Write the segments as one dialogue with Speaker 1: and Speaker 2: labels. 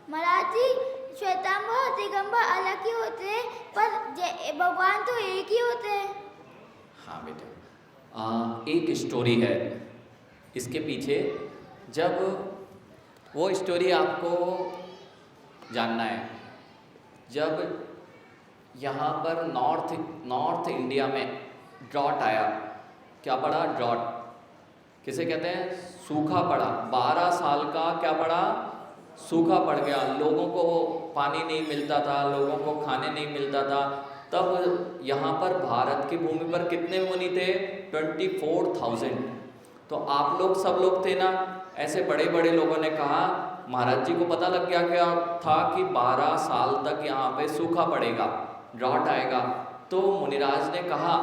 Speaker 1: महाराज जी, श्वेतांबर और दिगंबर अलग ही होते हैं, पर भगवान तो एक ही होते हैं।
Speaker 2: हाँ बेटा, एक स्टोरी है इसके पीछे। जब वो स्टोरी आपको जानना है, जब यहाँ पर नॉर्थ इंडिया में ड्रॉट आया। क्या पड़ा? ड्रॉट किसे कहते हैं? सूखा पड़ा। 12 साल का क्या पड़ा? सूखा पड़ गया। लोगों को पानी नहीं मिलता था, लोगों को खाने नहीं मिलता था। तब यहाँ पर भारत की भूमि पर कितने मुनि थे? 24,000। तो आप लोग सब लोग थे ना। ऐसे बड़े बड़े लोगों ने कहा, महाराज जी को पता लग गया क्या था कि 12 साल तक यहाँ पे सूखा पड़ेगा, ड्रॉट आएगा। तो मुनिराज ने कहा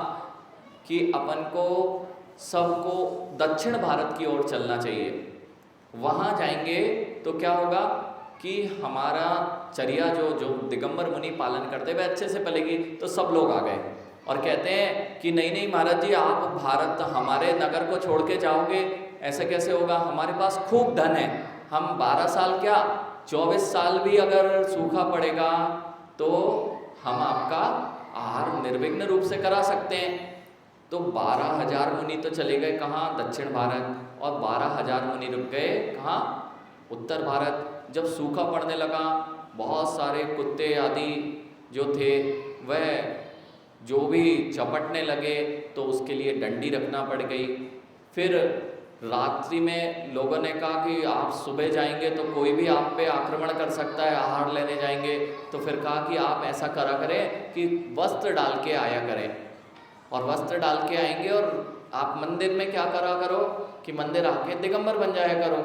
Speaker 2: कि अपन को सबको दक्षिण भारत की ओर चलना चाहिए। वहाँ जाएंगे तो क्या होगा कि हमारा चर्या जो दिगंबर मुनि पालन करते हुए अच्छे से पलेगी। तो सब लोग आ गए और कहते हैं कि नहीं नहीं महाराज जी, आप भारत हमारे नगर को छोड़ के जाओगे, ऐसे कैसे होगा? हमारे पास खूब धन है, हम 12 साल क्या 24 साल भी अगर सूखा पड़ेगा तो हम आपका आहार निर्विघ्न रूप से करा सकते हैं। तो 12,000 मुनि तो चले गए कहाँ? दक्षिण भारत। और 12,000 मुनि रुक गए कहाँ? उत्तर भारत। जब सूखा पड़ने लगा, बहुत सारे कुत्ते आदि जो थे वह जो भी चपटने लगे, तो उसके लिए डंडी रखना पड़ गई। फिर रात्रि में लोगों ने कहा कि आप सुबह जाएंगे तो कोई भी आप पे आक्रमण कर सकता है, आहार लेने जाएंगे। तो फिर कहा कि आप ऐसा करा करें कि वस्त्र डाल के आया करें, और वस्त्र डाल के आएंगे और आप मंदिर में क्या करा करो कि मंदिर आके दिगंबर बन जाया करो।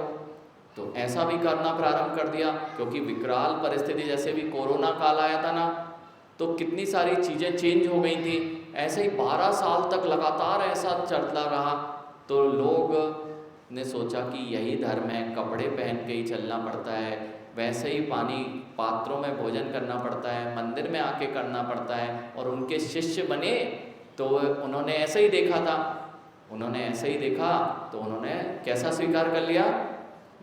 Speaker 2: तो ऐसा भी करना प्रारंभ कर दिया, क्योंकि विकराल परिस्थिति, जैसे भी कोरोना काल आया था ना, तो कितनी सारी चीज़ें चेंज हो गई थी। ऐसे ही 12 साल तक लगातार ऐसा चलता रहा। तो लोग ने सोचा कि यही धर्म है, कपड़े पहन के ही चलना पड़ता है, वैसे ही पानी पात्रों में भोजन करना पड़ता है, मंदिर में आके करना पड़ता है। और उनके शिष्य बने तो उन्होंने ऐसे ही देखा था, उन्होंने ऐसे ही देखा तो उन्होंने कैसा स्वीकार कर लिया?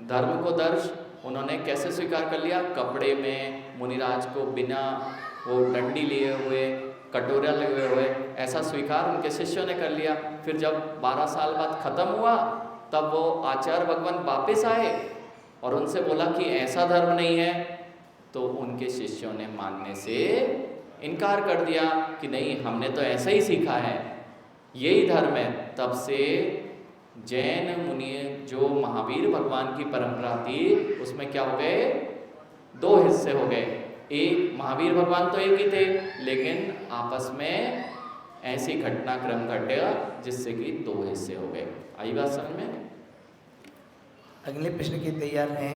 Speaker 2: धर्म को दर्श उन्होंने कैसे स्वीकार कर लिया? कपड़े में मुनिराज को बिना वो डंडी लिए हुए, कटोरा लिए हुए, ऐसा स्वीकार उनके शिष्यों ने कर लिया। फिर जब 12 साल बाद ख़त्म हुआ, तब वो आचार्य भगवान वापस आए और उनसे बोला कि ऐसा धर्म नहीं है। तो उनके शिष्यों ने मानने से इनकार कर दिया कि नहीं, हमने तो ऐसा ही सीखा है, यही धर्म है। तब से जैन मुनि जो महावीर भगवान की परंपरा थी, उसमें क्या हो गए? 2 हिस्से हो गए। एक, महावीर भगवान तो एक ही थे, लेकिन आपस में ऐसी घटनाक्रम घटा जिससे कि 2 हिस्से हो गए। आई बात समझ में?
Speaker 3: अगले प्रश्न के तैयार हैं।